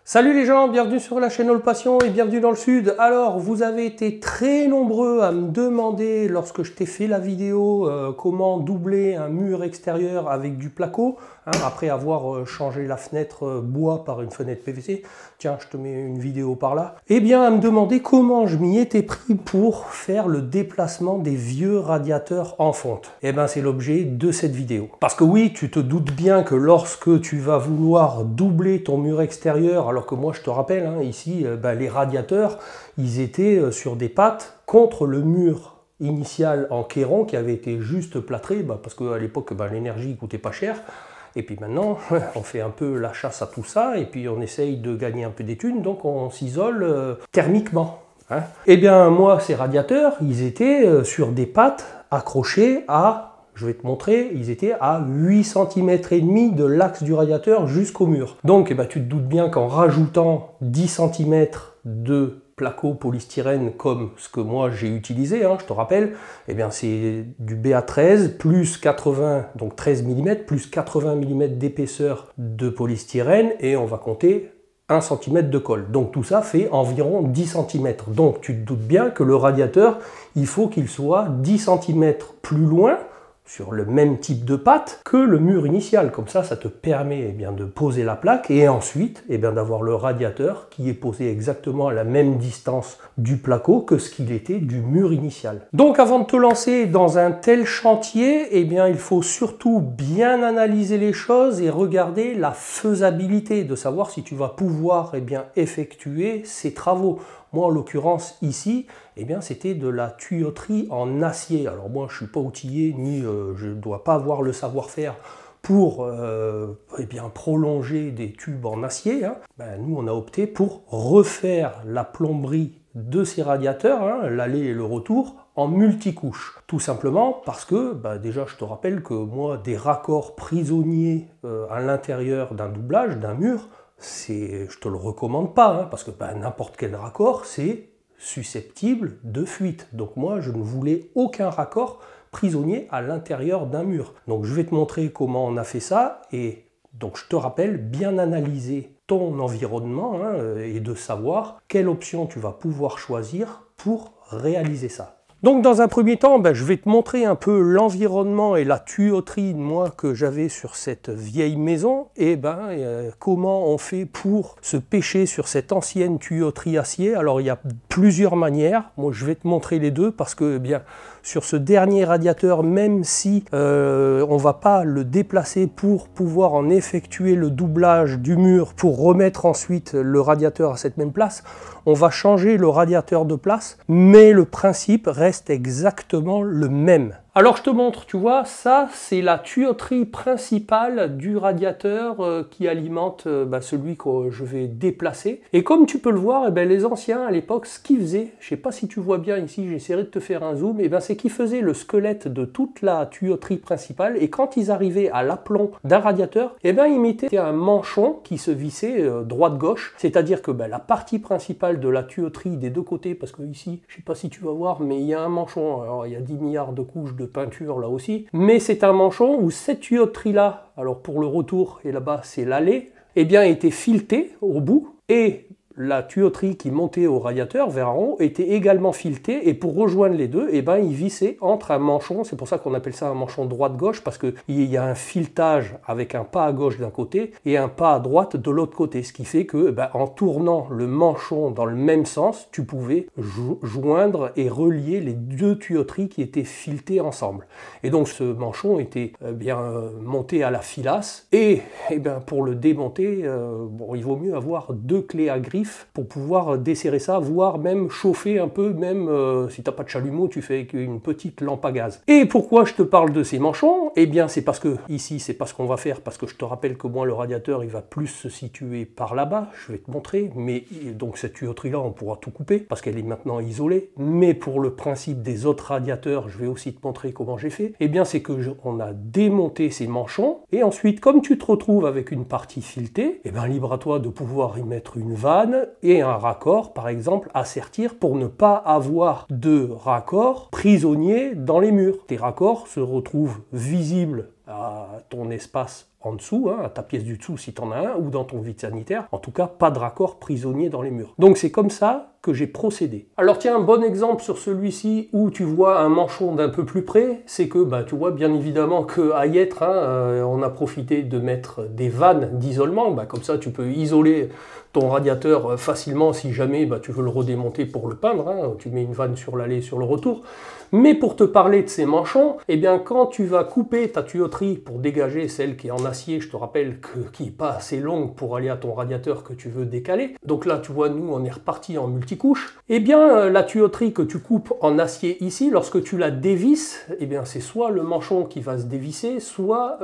Salut les gens, bienvenue sur la chaîne All Passion et bienvenue dans le Sud. Alors, vous avez été très nombreux à me demander, lorsque je t'ai fait la vidéo, comment doubler un mur extérieur avec du placo, après avoir changé la fenêtre bois par une fenêtre PVC. Tiens, je te mets une vidéo par là. Eh bien, à me demander comment je m'y étais pris pour faire le déplacement des vieux radiateurs en fonte. Eh bien, c'est l'objet de cette vidéo. Parce que oui, tu te doutes bien que lorsque tu vas vouloir doubler ton mur extérieur, alors que moi je te rappelle, ici, les radiateurs, ils étaient sur des pattes contre le mur initial en kéron qui avait été juste plâtré, parce qu'à l'époque l'énergie coûtait pas cher. Et puis maintenant, on fait un peu la chasse à tout ça, et puis on essaye de gagner un peu des thunes, donc on s'isole thermiquement. Eh bien moi, ces radiateurs, ils étaient sur des pattes accrochées à... Je vais te montrer, ils étaient à 8 cm et demi de l'axe du radiateur jusqu'au mur. Donc tu te doutes bien qu'en rajoutant 10 cm de placo polystyrène comme ce que moi j'ai utilisé, je te rappelle, eh bien c'est du BA13 plus 80, donc 13 mm, plus 80 mm d'épaisseur de polystyrène, et on va compter 1 cm de colle. Donc tout ça fait environ 10 cm. Donc tu te doutes bien que le radiateur, il faut qu'il soit 10 cm plus loin, sur le même type de pâte que le mur initial. Comme ça te permet de poser la plaque et ensuite d'avoir le radiateur qui est posé exactement à la même distance du placo que ce qu'il était du mur initial. Donc avant de te lancer dans un tel chantier, il faut surtout bien analyser les choses et regarder la faisabilité, de savoir si tu vas pouvoir effectuer ces travaux. Moi, en l'occurrence, ici, c'était de la tuyauterie en acier. Alors moi, je ne suis pas outillé, ni je ne dois pas avoir le savoir-faire pour prolonger des tubes en acier. Nous, on a opté pour refaire la plomberie de ces radiateurs, l'aller et le retour, en multicouche. Tout simplement parce que, déjà, je te rappelle que moi, des raccords prisonniers à l'intérieur d'un doublage, d'un mur, je te le recommande pas, parce que n'importe quel raccord, c'est susceptible de fuite. Donc moi, je ne voulais aucun raccord prisonnier à l'intérieur d'un mur. Donc je vais te montrer comment on a fait ça, et donc je te rappelle, bien analyser ton environnement et de savoir quelle option tu vas pouvoir choisir pour réaliser ça. Donc dans un premier temps, je vais te montrer un peu l'environnement et la tuyauterie que j'avais sur cette vieille maison, et comment on fait pour se pêcher sur cette ancienne tuyauterie acier. Alors il y a plusieurs manières, moi je vais te montrer les deux parce que sur ce dernier radiateur, même si on ne va pas le déplacer pour pouvoir en effectuer le doublage du mur pour remettre ensuite le radiateur à cette même place, on va changer le radiateur de place, mais le principe reste exactement le même. Alors je te montre, tu vois, ça c'est la tuyauterie principale du radiateur qui alimente celui que je vais déplacer. Et comme tu peux le voir, les anciens à l'époque, ce qu'ils faisaient, je ne sais pas si tu vois bien ici, j'essaierai de te faire un zoom, c'est qu'ils faisaient le squelette de toute la tuyauterie principale, et quand ils arrivaient à l'aplomb d'un radiateur, ils mettaient un manchon qui se vissait droite-gauche, c'est-à-dire que la partie principale de la tuyauterie des deux côtés, parce que ici, je ne sais pas si tu vas voir, mais il y a un manchon, alors il y a 10 milliards de couches de peinture là aussi, mais c'est un manchon où cette tuyauterie là, alors pour le retour et là-bas c'est l'aller, était filetée au bout, et la tuyauterie qui montait au radiateur vers en haut était également filetée, et pour rejoindre les deux, il vissait entre un manchon, c'est pour ça qu'on appelle ça un manchon droite-gauche, parce qu'il y a un filetage avec un pas à gauche d'un côté et un pas à droite de l'autre côté, ce qui fait que en tournant le manchon dans le même sens, tu pouvais joindre et relier les deux tuyauteries qui étaient filetées ensemble. Et donc ce manchon était monté à la filasse, et pour le démonter, il vaut mieux avoir deux clés à griffe pour pouvoir desserrer ça, voire même chauffer un peu, même si tu n'as pas de chalumeau, tu fais avec une petite lampe à gaz. Et pourquoi je te parle de ces manchons? C'est parce que ici, c'est pas ce qu'on va faire, parce que je te rappelle que moi, le radiateur, il va plus se situer par là-bas, je vais te montrer, mais donc cette tuyauterie-là, on pourra tout couper, parce qu'elle est maintenant isolée, mais pour le principe des autres radiateurs, je vais aussi te montrer comment j'ai fait, c'est que on a démonté ces manchons, et ensuite, comme tu te retrouves avec une partie filetée, libre à toi de pouvoir y mettre une vanne, et un raccord, par exemple, à sertir pour ne pas avoir de raccord prisonnier dans les murs. Tes raccords se retrouvent visibles à ton espace en dessous, hein, à ta pièce du dessous si tu en as un, ou dans ton vide sanitaire. En tout cas, pas de raccord prisonnier dans les murs. Donc c'est comme ça que j'ai procédé. Alors tiens, un bon exemple sur celui-ci où tu vois un manchon d'un peu plus près, c'est que tu vois bien évidemment qu'à Yêtre, on a profité de mettre des vannes d'isolement, comme ça tu peux isoler ton radiateur facilement si jamais tu veux le redémonter pour le peindre, tu mets une vanne sur l'aller et sur le retour. Mais pour te parler de ces manchons, eh bien quand tu vas couper ta tuyauterie pour dégager celle qui est en acier, je te rappelle qui n'est pas assez longue pour aller à ton radiateur que tu veux décaler, donc là tu vois nous on est reparti en multicouche, eh bien la tuyauterie que tu coupes en acier ici, lorsque tu la dévisses, eh bien c'est soit le manchon qui va se dévisser, soit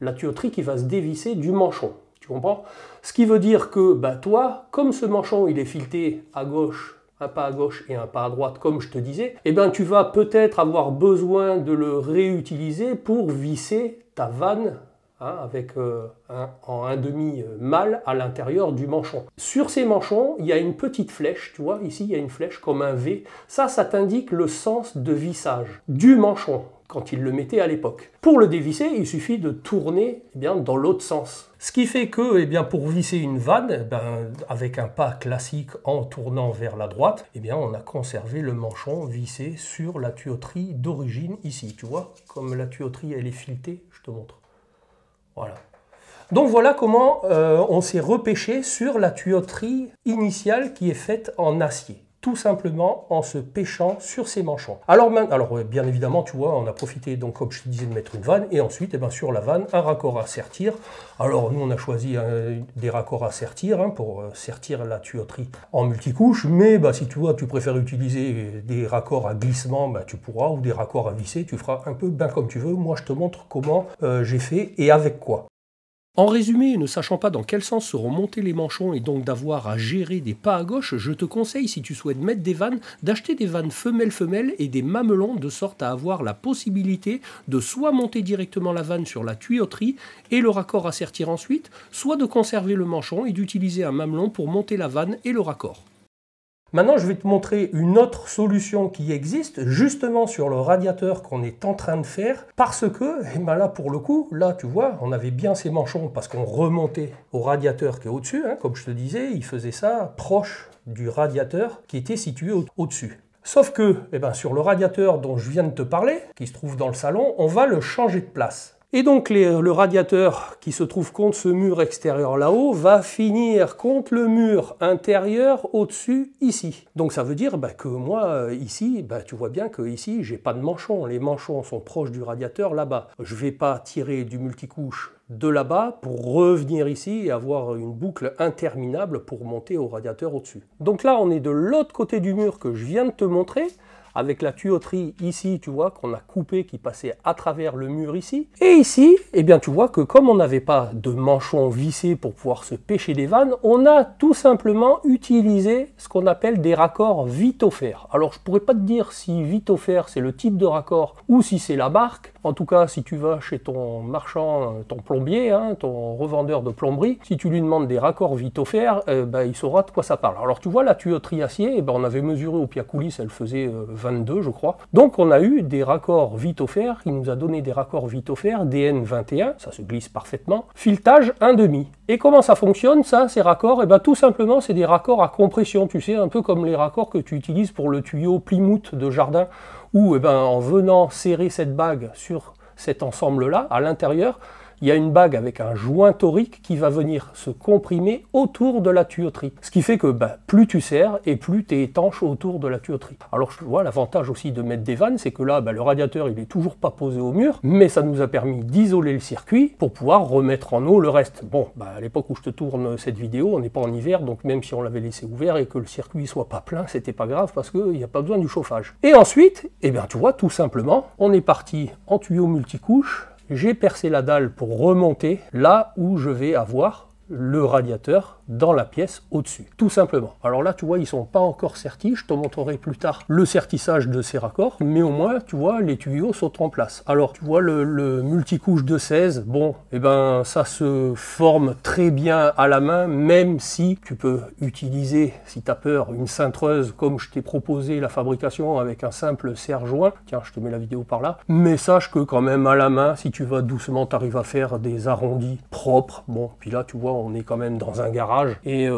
la tuyauterie qui va se dévisser du manchon. Tu comprends? Ce qui veut dire que toi, comme ce manchon il est fileté à gauche, un pas à gauche et un pas à droite, comme je te disais, eh bien tu vas peut-être avoir besoin de le réutiliser pour visser ta vanne avec en 1/2 mal à l'intérieur du manchon. Sur ces manchons, il y a une petite flèche, tu vois, ici il y a une flèche comme un V. Ça t'indique le sens de vissage du manchon, quand il le mettait à l'époque. Pour le dévisser, il suffit de tourner dans l'autre sens. Ce qui fait que pour visser une vanne, avec un pas classique en tournant vers la droite, on a conservé le manchon vissé sur la tuyauterie d'origine ici. Tu vois, comme la tuyauterie elle est filetée, je te montre. Voilà. Donc voilà comment on s'est repêché sur la tuyauterie initiale qui est faite en acier. Tout simplement en se pêchant sur ces manchons. Alors bien évidemment, tu vois, on a profité, donc comme je te disais, de mettre une vanne, et ensuite, sur la vanne, un raccord à sertir. Alors nous, on a choisi des raccords à sertir pour sertir la tuyauterie en multicouche, mais si tu vois, tu préfères utiliser des raccords à glissement, tu pourras, ou des raccords à visser, tu feras un peu comme tu veux. Moi, je te montre comment j'ai fait et avec quoi. En résumé, ne sachant pas dans quel sens seront montés les manchons et donc d'avoir à gérer des pas à gauche, je te conseille, si tu souhaites mettre des vannes, d'acheter des vannes femelles-femelles et des mamelons de sorte à avoir la possibilité de soit monter directement la vanne sur la tuyauterie et le raccord à sertir ensuite, soit de conserver le manchon et d'utiliser un mamelon pour monter la vanne et le raccord. Maintenant, je vais te montrer une autre solution qui existe justement sur le radiateur qu'on est en train de faire parce que, là pour le coup, là tu vois, on avait bien ces manchons parce qu'on remontait au radiateur qui est au-dessus, comme je te disais, il faisait ça proche du radiateur qui était situé au-dessus. Sauf que, sur le radiateur dont je viens de te parler, qui se trouve dans le salon, on va le changer de place. Et donc le radiateur qui se trouve contre ce mur extérieur là-haut va finir contre le mur intérieur au-dessus ici. Donc ça veut dire que moi ici, tu vois bien que ici j'ai pas de manchon. Les manchons sont proches du radiateur là-bas. Je vais pas tirer du multicouche de là-bas pour revenir ici et avoir une boucle interminable pour monter au radiateur au-dessus. Donc là on est de l'autre côté du mur que je viens de te montrer, avec la tuyauterie ici, tu vois, qu'on a coupée, qui passait à travers le mur ici. Et ici, tu vois que comme on n'avait pas de manchon vissé pour pouvoir se pêcher des vannes, on a tout simplement utilisé ce qu'on appelle des raccords Vitofer. Alors, je pourrais pas te dire si Vitofer, c'est le type de raccord ou si c'est la marque. En tout cas, si tu vas chez ton marchand, ton plombier, ton revendeur de plomberie, si tu lui demandes des raccords Vitofer, il saura de quoi ça parle. Alors, tu vois, la tuyauterie acier, on avait mesuré au pied à coulisses, elle faisait 22, je crois. Donc on a eu des raccords Vitofer, il nous a donné des raccords Vitofer DN21, ça se glisse parfaitement, filetage 1,5. Et comment ça fonctionne ça, ces raccords? Tout simplement c'est des raccords à compression, tu sais, un peu comme les raccords que tu utilises pour le tuyau Plymouth de jardin, où en venant serrer cette bague sur cet ensemble-là, à l'intérieur, il y a une bague avec un joint torique qui va venir se comprimer autour de la tuyauterie. Ce qui fait que plus tu serres et plus tu es étanche autour de la tuyauterie. Alors je vois l'avantage aussi de mettre des vannes, c'est que là le radiateur il est toujours pas posé au mur, mais ça nous a permis d'isoler le circuit pour pouvoir remettre en eau le reste. Bon, à l'époque où je te tourne cette vidéo, on n'est pas en hiver, donc même si on l'avait laissé ouvert et que le circuit soit pas plein, c'était pas grave parce qu'il n'y a pas besoin du chauffage. Et ensuite, tu vois, tout simplement, on est parti en tuyau multicouche. J'ai percé la dalle pour remonter là où je vais avoir le radiateur dans la pièce au-dessus, tout simplement. Alors là, tu vois, ils sont pas encore sertis, je te montrerai plus tard le sertissage de ces raccords, mais au moins, tu vois, les tuyaux sont en place. Alors, tu vois, le multicouche de 16, bon, et ben, ça se forme très bien à la main, même si tu peux utiliser, si tu as peur, une cintreuse, comme je t'ai proposé la fabrication avec un simple serre-joint. Tiens, je te mets la vidéo par là. Mais sache que quand même, à la main, si tu vas doucement, tu arrives à faire des arrondis propres. Bon, puis là, tu vois, on est quand même dans un garage, et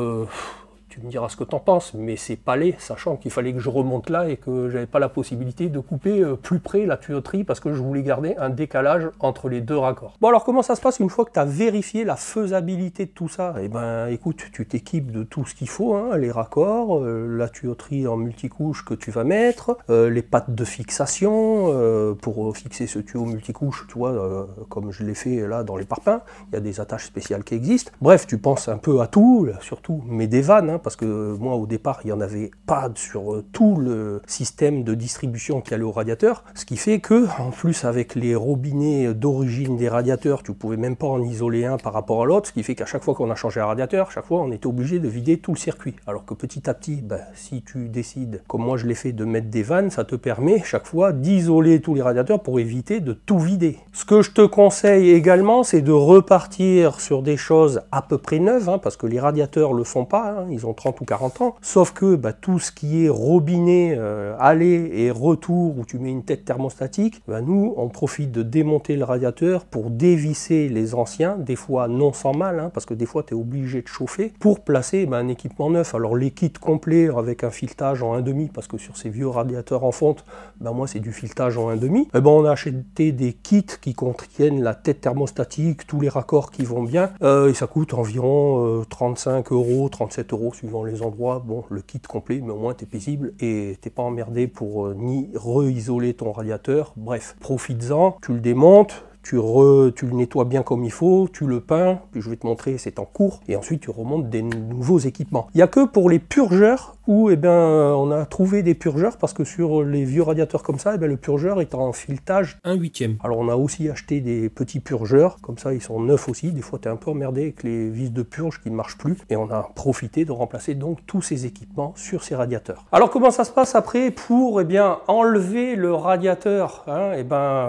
tu me diras ce que t'en penses, mais c'est pas laid, sachant qu'il fallait que je remonte là et que j'avais pas la possibilité de couper plus près la tuyauterie parce que je voulais garder un décalage entre les deux raccords. Bon, alors comment ça se passe une fois que tu as vérifié la faisabilité de tout ça? Eh ben écoute, tu t'équipes de tout ce qu'il faut, hein, les raccords, la tuyauterie en multicouche que tu vas mettre, les pattes de fixation pour fixer ce tuyau multicouche, tu vois, comme je l'ai fait là dans les parpaings, il y a des attaches spéciales qui existent. Bref, tu penses un peu à tout, surtout, mais des vannes, hein, parce que moi au départ il n'y en avait pas sur tout le système de distribution qui allait au radiateur, ce qui fait que en plus avec les robinets d'origine des radiateurs, tu pouvais même pas en isoler un par rapport à l'autre, ce qui fait qu'à chaque fois qu'on a changé un radiateur, chaque fois on était obligé de vider tout le circuit. Alors que petit à petit, ben, si tu décides, comme moi je l'ai fait, de mettre des vannes, ça te permet chaque fois d'isoler tous les radiateurs pour éviter de tout vider. Ce que je te conseille également, c'est de repartir sur des choses à peu près neuves, hein, parce que les radiateurs le font pas, hein, ils ont 30 ou 40 ans, sauf que bah, tout ce qui est robinet, aller et retour, où tu mets une tête thermostatique, bah, nous on profite de démonter le radiateur pour dévisser les anciens, des fois non sans mal, hein, parce que des fois tu es obligé de chauffer, pour placer bah, un équipement neuf. Alors les kits complets avec un filetage en 1,5, parce que sur ces vieux radiateurs en fonte, bah, moi c'est du filetage en 1,5, et ben on a acheté des kits qui contiennent la tête thermostatique, tous les raccords qui vont bien, et ça coûte environ 35 €, 37 € suivant les endroits. Bon, le kit complet, mais au moins t'es paisible et t'es pas emmerdé pour ni re-isoler ton radiateur. Bref, profites-en, tu le démontes, tu le nettoies bien comme il faut, tu le peins, puis je vais te montrer, c'est en cours, et ensuite tu remontes des nouveaux équipements. Il n'y a que pour les purgeurs où on a trouvé des purgeurs, parce que sur les vieux radiateurs comme ça, le purgeur est en filetage 1/8. Alors on a aussi acheté des petits purgeurs, comme ça ils sont neufs aussi, des fois tu es un peu emmerdé avec les vis de purge qui ne marchent plus, et on a profité de remplacer donc tous ces équipements sur ces radiateurs. Alors comment ça se passe après pour enlever le radiateur, hein?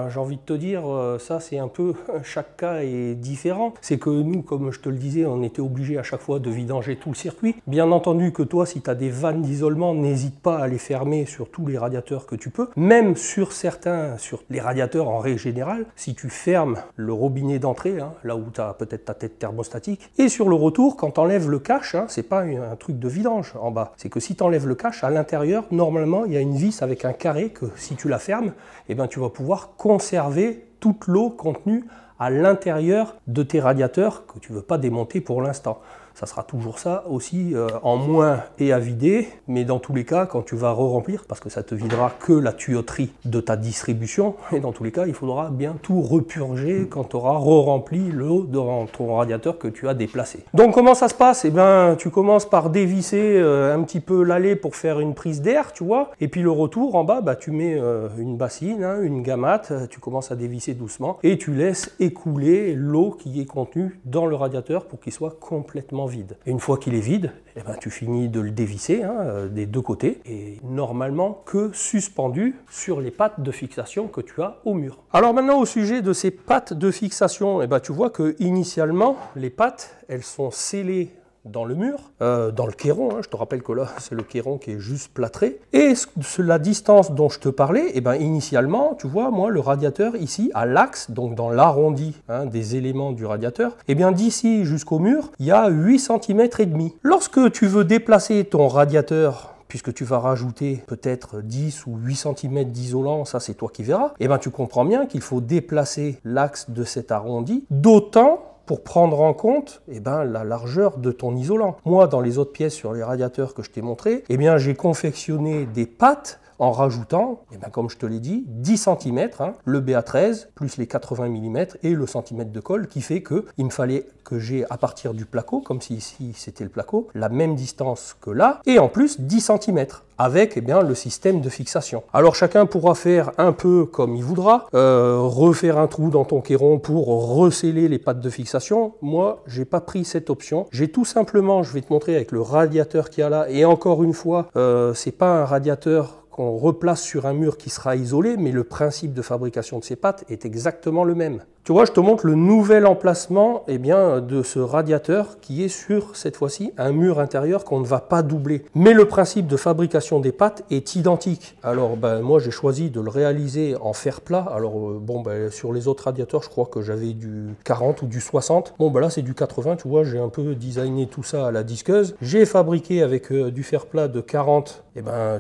J'ai envie de te dire, ça c'est un peu, chaque cas est différent. C'est que nous, comme je te le disais, on était obligé à chaque fois de vidanger tout le circuit. Bien entendu que toi, si tu as des vannes d'isolement, n'hésite pas à les fermer sur tous les radiateurs que tu peux. Même sur certains, sur les radiateurs en règle générale, si tu fermes le robinet d'entrée, hein, là où tu as peut-être ta tête thermostatique, et sur le retour, quand tu enlèves le cache, hein, c'est pas un truc de vidange en bas, c'est que si tu enlèves le cache, à l'intérieur, normalement, il y a une vis avec un carré que si tu la fermes, tu vas pouvoir conserver toute l'eau contenue à l'intérieur de tes radiateurs que tu ne veux pas démonter pour l'instant. Ça sera toujours ça aussi en moins et à vider, mais dans tous les cas, quand tu vas re-remplir, parce que ça te videra que la tuyauterie de ta distribution, et dans tous les cas, il faudra bien tout repurger quand tu auras re-rempli l'eau dans ton radiateur que tu as déplacé. Donc comment ça se passe? Tu commences par dévisser un petit peu l'allée pour faire une prise d'air, tu vois, et puis le retour en bas, tu mets une bassine, hein, une gamate, tu commences à dévisser doucement, et tu laisses écouler l'eau qui est contenue dans le radiateur pour qu'il soit complètement vide. Et une fois qu'il est vide, tu finis de le dévisser, hein, des deux côtés, et normalement que suspendu sur les pattes de fixation que tu as au mur. Alors maintenant au sujet de ces pattes de fixation, tu vois que initialement les pattes elles sont scellées dans le mur, dans le kéron, hein, je te rappelle que là c'est le kéron qui est juste plâtré, et la distance dont je te parlais, initialement, tu vois, moi le radiateur ici, à l'axe, donc dans l'arrondi des éléments du radiateur, d'ici jusqu'au mur, il y a 8 cm et demi. Lorsque tu veux déplacer ton radiateur, puisque tu vas rajouter peut-être 10 ou 8 cm d'isolant, ça c'est toi qui verras, tu comprends bien qu'il faut déplacer l'axe de cet arrondi d'autant pour prendre en compte la largeur de ton isolant. Moi, dans les autres pièces sur les radiateurs que je t'ai montré, j'ai confectionné des pattes en rajoutant, comme je te l'ai dit, 10 cm, hein, le BA13, plus les 80 mm et le centimètre de colle, qui fait qu'il me fallait que j'ai à partir du placo, comme si ici c'était le placo, la même distance que là, et en plus 10 cm. avec eh bien, le système de fixation. Alors chacun pourra faire un peu comme il voudra, refaire un trou dans ton kéron pour resceller les pattes de fixation. Moi, j'ai pas pris cette option. J'ai tout simplement, je vais te montrer avec le radiateur qu'il y a là, et encore une fois, c'est pas un radiateur qu'on replace sur un mur qui sera isolé, mais le principe de fabrication de ces pattes est exactement le même. Tu vois, je te montre le nouvel emplacement eh bien, de ce radiateur qui est sur, cette fois-ci, un mur intérieur qu'on ne va pas doubler. Mais le principe de fabrication des pattes est identique. Alors, moi, j'ai choisi de le réaliser en fer plat. Alors, sur les autres radiateurs, je crois que j'avais du 40 ou du 60. Bon, là, c'est du 80, tu vois, j'ai un peu designé tout ça à la disqueuse. J'ai fabriqué avec du fer plat de 40,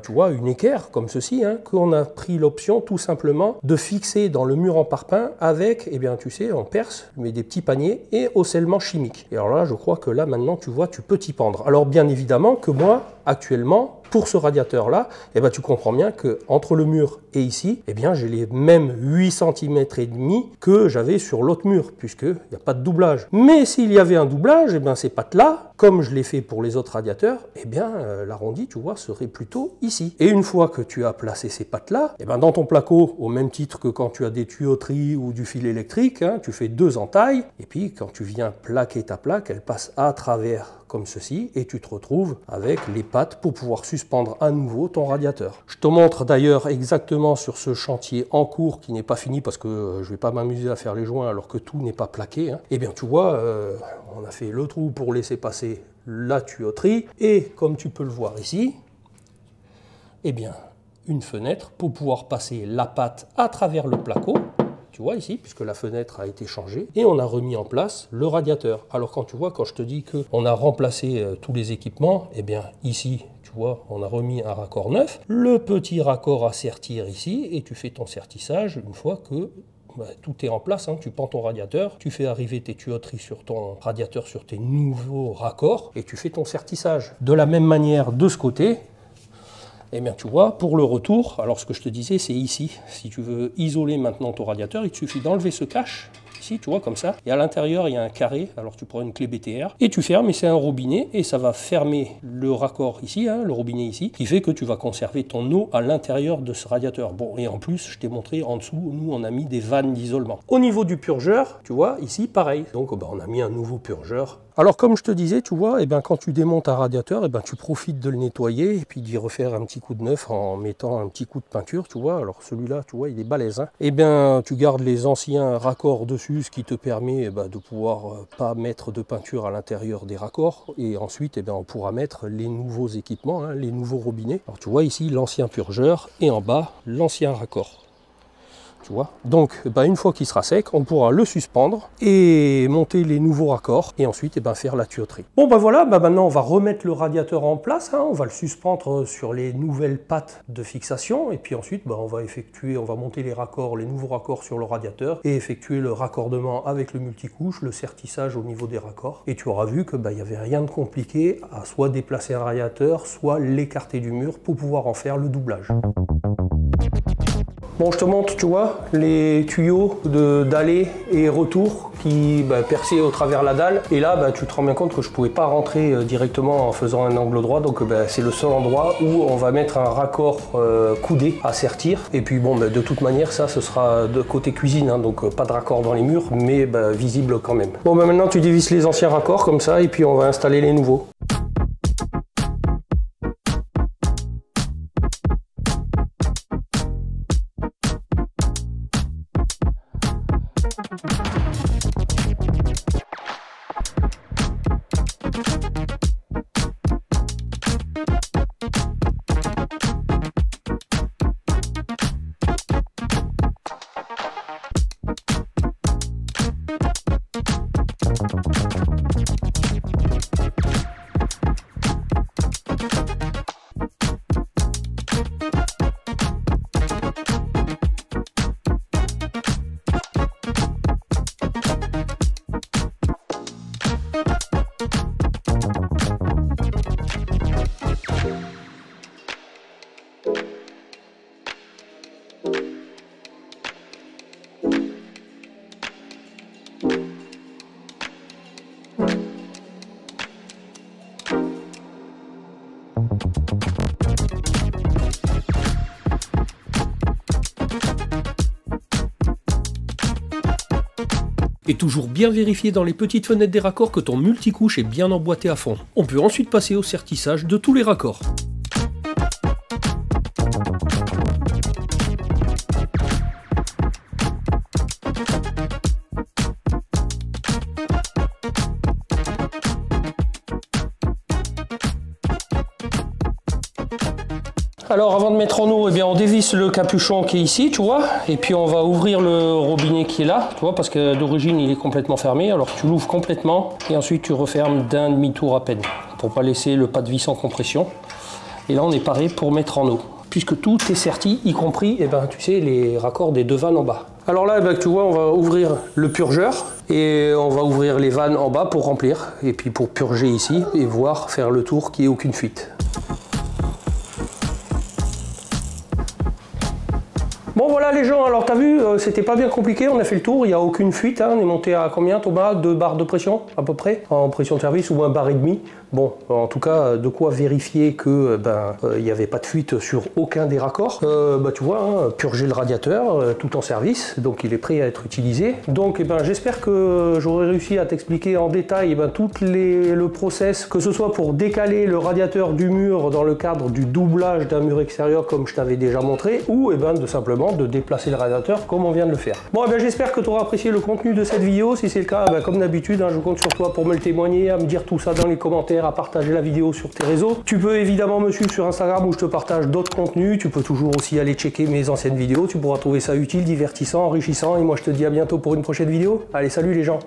tu vois, une équerre, comme ceci, hein, qu'on a pris l'option, tout simplement, de fixer dans le mur en parpaing avec, tu sais, en Perse, mais des petits paniers et au scellement chimique. Et alors là, je crois que là, maintenant, tu vois, tu peux t'y pendre. Alors, bien évidemment que moi, actuellement, pour ce radiateur-là, tu comprends bien que entre le mur et ici, j'ai les mêmes 8 cm et demi que j'avais sur l'autre mur, puisqu'il n'y a pas de doublage. Mais s'il y avait un doublage, ces pattes-là, comme je l'ai fait pour les autres radiateurs, l'arrondi, tu vois, serait plutôt ici. Et une fois que tu as placé ces pattes-là, dans ton placo, au même titre que quand tu as des tuyauteries ou du fil électrique, hein, tu fais 2 entailles, et puis quand tu viens plaquer ta plaque, elle passe à travers comme ceci, et tu te retrouves avec les pattes pour pouvoir suspendre à nouveau ton radiateur. Je te montre d'ailleurs exactement sur ce chantier en cours qui n'est pas fini parce que je ne vais pas m'amuser à faire les joints alors que tout n'est pas plaqué. Hein. Tu vois, on a fait le trou pour laisser passer la tuyauterie, et comme tu peux le voir ici, une fenêtre pour pouvoir passer la patte à travers le placo. Tu vois ici, puisque la fenêtre a été changée, et on a remis en place le radiateur. Alors quand tu vois, quand je te dis qu'on a remplacé tous les équipements, ici, tu vois, on a remis un raccord neuf, le petit raccord à sertir ici, et tu fais ton sertissage une fois que tout est en place, hein. Tu prends ton radiateur, tu fais arriver tes tuyauteries sur ton radiateur, sur tes nouveaux raccords, et tu fais ton sertissage. De la même manière, de ce côté, tu vois, pour le retour, alors ce que je te disais, c'est ici. Si tu veux isoler maintenant ton radiateur, il te suffit d'enlever ce cache, ici, tu vois, comme ça. Et à l'intérieur, il y a un carré, alors tu prends une clé BTR, et tu fermes, et c'est un robinet, et ça va fermer le raccord ici, hein, le robinet ici, qui fait que tu vas conserver ton eau à l'intérieur de ce radiateur. Bon, et en plus, je t'ai montré, en dessous, nous, on a mis des vannes d'isolement. Au niveau du purgeur, tu vois, ici, pareil. Donc, on a mis un nouveau purgeur. Alors comme je te disais, tu vois, quand tu démontes un radiateur, tu profites de le nettoyer et puis d'y refaire un petit coup de neuf en mettant un petit coup de peinture, tu vois. Alors celui-là, tu vois, il est balèze. Hein. Tu gardes les anciens raccords dessus, ce qui te permet de pouvoir pas mettre de peinture à l'intérieur des raccords. Et ensuite, on pourra mettre les nouveaux équipements, hein, les nouveaux robinets. Alors tu vois ici l'ancien purgeur et en bas l'ancien raccord. Tu vois. Donc, une fois qu'il sera sec, on pourra le suspendre et monter les nouveaux raccords et ensuite faire la tuyauterie. Bon, voilà, maintenant on va remettre le radiateur en place, hein, on va le suspendre sur les nouvelles pattes de fixation et puis ensuite on va monter les raccords, les nouveaux raccords sur le radiateur et effectuer le raccordement avec le multicouche, le sertissage au niveau des raccords. Et tu auras vu que il n'y avait rien de compliqué à soit déplacer un radiateur, soit l'écarter du mur pour pouvoir en faire le doublage. Bon, je te montre, tu vois, les tuyaux d'aller et retour qui perçaient au travers la dalle. Et là, tu te rends bien compte que je ne pouvais pas rentrer directement en faisant un angle droit. Donc, c'est le seul endroit où on va mettre un raccord coudé à sertir. Et puis, de toute manière, ça, ce sera de côté cuisine. Hein, donc, pas de raccord dans les murs, mais visible quand même. Bon, maintenant, tu dévisses les anciens raccords comme ça et puis on va installer les nouveaux. Et toujours bien vérifier dans les petites fenêtres des raccords que ton multicouche est bien emboîté à fond. On peut ensuite passer au sertissage de tous les raccords. Alors avant de mettre en eau, eh bien, on dévisse le capuchon qui est ici, tu vois, et puis on va ouvrir le robinet qui est là, tu vois, parce que d'origine il est complètement fermé, alors tu l'ouvres complètement et ensuite tu refermes d'un demi-tour à peine, pour pas laisser le pas de vis en compression. Et là on est paré pour mettre en eau, puisque tout est serti, y compris, eh ben, tu sais, les raccords des deux vannes en bas. Alors là, eh ben, tu vois, on va ouvrir le purgeur et on va ouvrir les vannes en bas pour remplir, et puis pour purger ici et voir faire le tour qu'il n'y ait aucune fuite. Bon voilà les gens, alors t'as vu, c'était pas bien compliqué, on a fait le tour, il n'y a aucune fuite, hein. On est monté à combien Thomas? 2 barres de pression à peu près, en pression de service, ou 1 bar et demi. Bon, en tout cas, de quoi vérifier que il n'y avait pas de fuite sur aucun des raccords. Tu vois, hein, purger le radiateur, tout en service, donc il est prêt à être utilisé. Donc j'espère que j'aurai réussi à t'expliquer en détail tout le process, que ce soit pour décaler le radiateur du mur dans le cadre du doublage d'un mur extérieur comme je t'avais déjà montré, ou de simplement de déplacer le radiateur comme on vient de le faire. Bon, j'espère que tu auras apprécié le contenu de cette vidéo. Si c'est le cas, comme d'habitude, je compte sur toi pour me le témoigner, à me dire tout ça dans les commentaires, à partager la vidéo sur tes réseaux. Tu peux évidemment me suivre sur Instagram où je te partage d'autres contenus. Tu peux toujours aussi aller checker mes anciennes vidéos. Tu pourras trouver ça utile, divertissant, enrichissant. Et moi, je te dis à bientôt pour une prochaine vidéo. Allez, salut les gens!